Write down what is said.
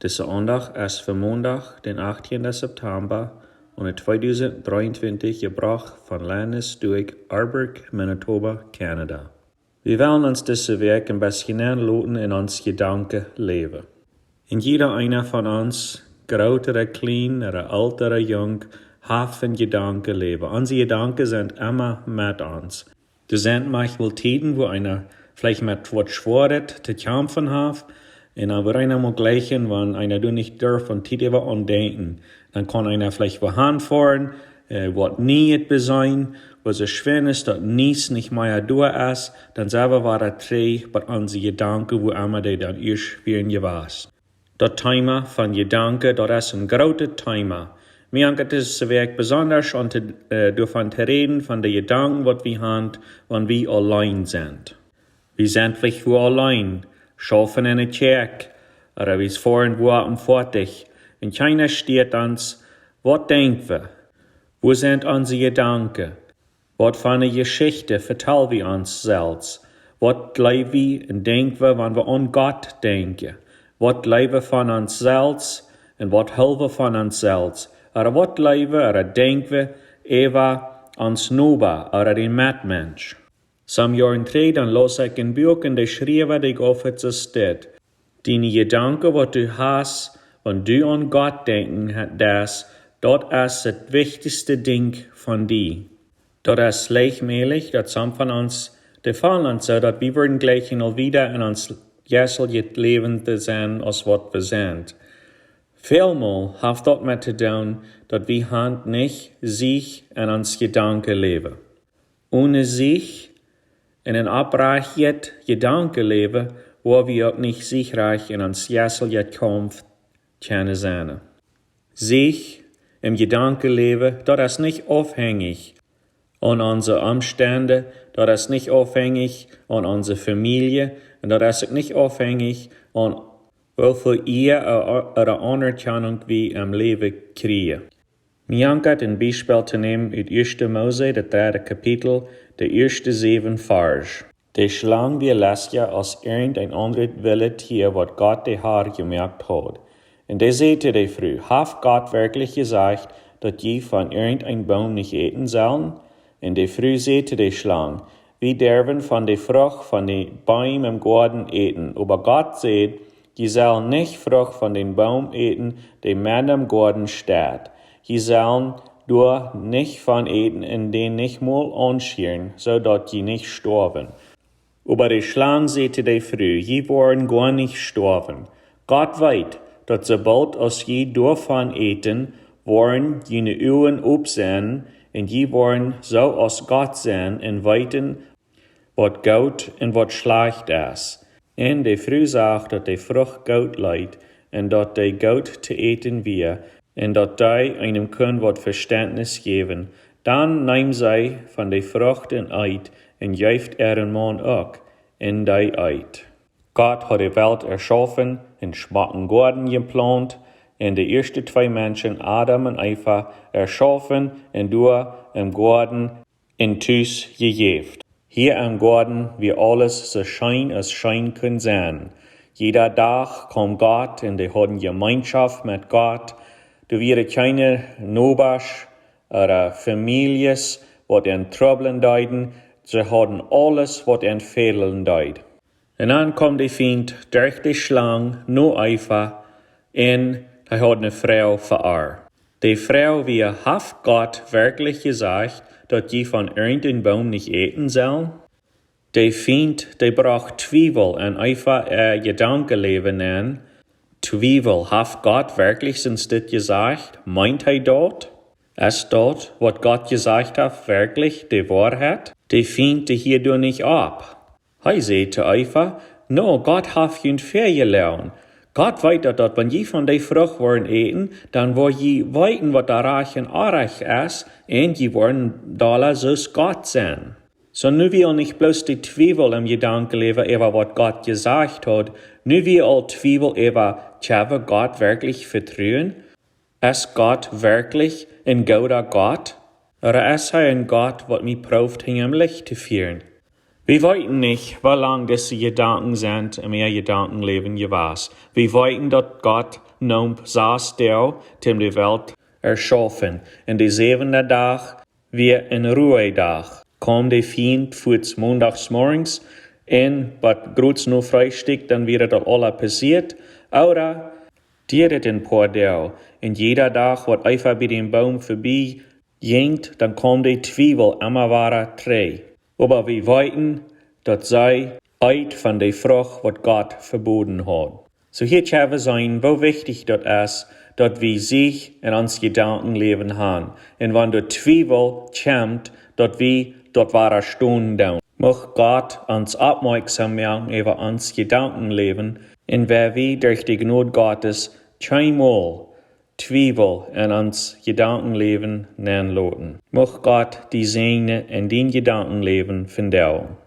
Diese Andacht ist für Montag, den 18. September und 2023 gebracht von Landesstück Arburg, Manitoba, Kanada. Wir wollen uns diese Werk ein bisschen loten in uns Gedanken leben. In jeder einer von uns, groß oder klein oder alt oder jung, haben Gedanken leben. Unsere Gedanken sind immer mit uns. Du sind manchmal Zeiten, wo einer vielleicht mit was Schweres zu kämpfen hat, und dann wird einer mal gleichen, wenn einer du nicht darf und Zeit über andenken. Dann kann einer vielleicht was anfahren, was nie sein, was so schwer ist, dass nichts nicht mehr durch ist, dann selber war er drei, bei unsere Gedanken, wo immer die dann erst spielen gewesen. Das Thema von Gedanken, das ist ein großes Thema. Mir angeht es Werk besonders und davon zu reden, von den Gedanken, was wir haben, wenn wir allein sind. Wir sind vielleicht wo allein, schaffen in der Kirche, oder wir fahren wo am Fertig. Und keiner steht uns, was denken wir? Wo sind unsere Gedanken? Was für eine Geschichte vertellen wir uns selbst? Was glauben wir und denken wir, wenn wir an Gott denken? Was glauben wir von uns selbst und was helfen wir von uns selbst? Oder was glauben wir oder denken wir über uns Nachbar oder den Mitmensch? Some Jahren drei, dann las ich ein Buch und ich schrieb, ich auf so steht. Deine Gedanken, was du hast, wenn du an Gott denken das ist das wichtigste Ding von dir. Das ist gleichmäßig, dass some von uns, die fallen uns so, dass wir werden gleich noch wieder in uns jährlich Leben sein, als was wir sind. Vielmal hat das mit zu tun, dass wir nicht sich in uns Gedanken leben. Ohne sich in ein abreichend Gedankenleben, wo wir auch nicht sicherlich in uns jährliche Kampf können sein. Sich im Gedankenleben, das ist nicht abhängig an unsere Umstände, das ist nicht abhängig an unsere Familie, und das ist nicht abhängig an wofür ihr oder Anerkennung wir im Leben kriegen. Mir angeht ein Beispiel zu nehmen aus 1. Mose, das 3. Kapitel, der ersten 7 Vers. Die Schlange wir lässt ja aus irgendein anderes Wildtier, was Gott der Herr gemerkt hat. Und der sagte der früh, hat Gott wirklich gesagt, dass die von irgendeinem Baum nicht eten sollen? Und der früh sagte der Schlange, wir dürfen von der Frucht von den Bäumen im Garten eten. Aber Gott sagt, die sollen nicht Frucht von dem Baum eten, der mitten im Garten steht. Die sollen nur nicht von eten, in den nicht mal anschieren, so dass die nicht sterben. Aber die Schlange sagte der früh, die wollen gar nicht sterben. Gott weiß, dass sobald als je davon eten, wollen jene Augen aufsehen, und die wollen so als Gott sein und weiten, was gut und was schlecht ist. Und die früh sagt, dass die Frucht gut leid, und dass die gut zu eten wir, und dass die einem können was Verständnis geben. Dann nehmen sie von der Frucht und Eid, und jäuft ihren Mann auch in die Eid. Gott hat die Welt erschaffen, in schmacken Garten geplant, und die ersten 2 Menschen, Adam und Eva, erschaffen und durch im Garten in Tüß gejäft. Hier im Garten, wie alles so schein als schein können sein. Jeder Tag kommt Gott und die haben Gemeinschaft mit Gott. Du wirst keine Nachbars oder Families, was in Trouble deuten. Sie haben alles, was in Fehlen deut. Und dann kommt die Feind durch die Schlange, nur Eva, und er hat eine Frau verarrt. Die Frau, wie hat Gott wirklich gesagt, dass die von irgendeinem Baum nicht eten sollen? Der Feind, der braucht Zweifel und einfach Gedankenleben an. Zweifel, hat Gott wirklich sonst das gesagt? Meint er dort? Ist dort, was Gott gesagt hat, wirklich die Wahrheit? Der Feind hierdurch nicht ab. Er sagte einfach, no, Gott hat ihn vergelernt. Gott weiß, dass wenn je von der Frucht wollen eten, dann wollen je weiten, was da reich und arreich ist, und je wollen da so Gott sein. So nu will nicht bloß die Zweifel im Gedankenleben über was Gott gesagt hat, nu will all Zweifel über, tja, Gott wirklich vertrauen? Ist Gott wirklich ein guter Gott? Oder ist er ein Gott, was mich prüft, ihn im Licht zu führen? Wir weten nicht, wie lang diese Gedanken sind in ihr Gedankenleben gewesen. Wir weten, dass Gott nun saß der, dem die Welt erschaffen. Und die 7. Tag wie ein Ruhetag. Kam der Feind fuß montags morgens und was groß noch freistickt, dann wäre das alles passiert. Oder dieret ein paar Tage. Und jeder Tag, was einfach bei dem Baum vorbei ging, dann kam die Zwiebel immer weiter drei. Aber wir weten, dass sei uit von der Frucht, was Gott verboten hat. So hier haben wir sein, wie wichtig das ist, dass wir sich in uns Gedankenleben haben. Und wenn der Zwiebel kommt, dass wir dort wahre Stunden down. Möcht Gott uns aufmerksam machen über uns Gedankenleben, und wer wir durch die Gnade Gottes keinmal Zwiebel in uns Gedankenleben nennen lassen. Möcht Gott die Sehne in den Gedankenleben von dir.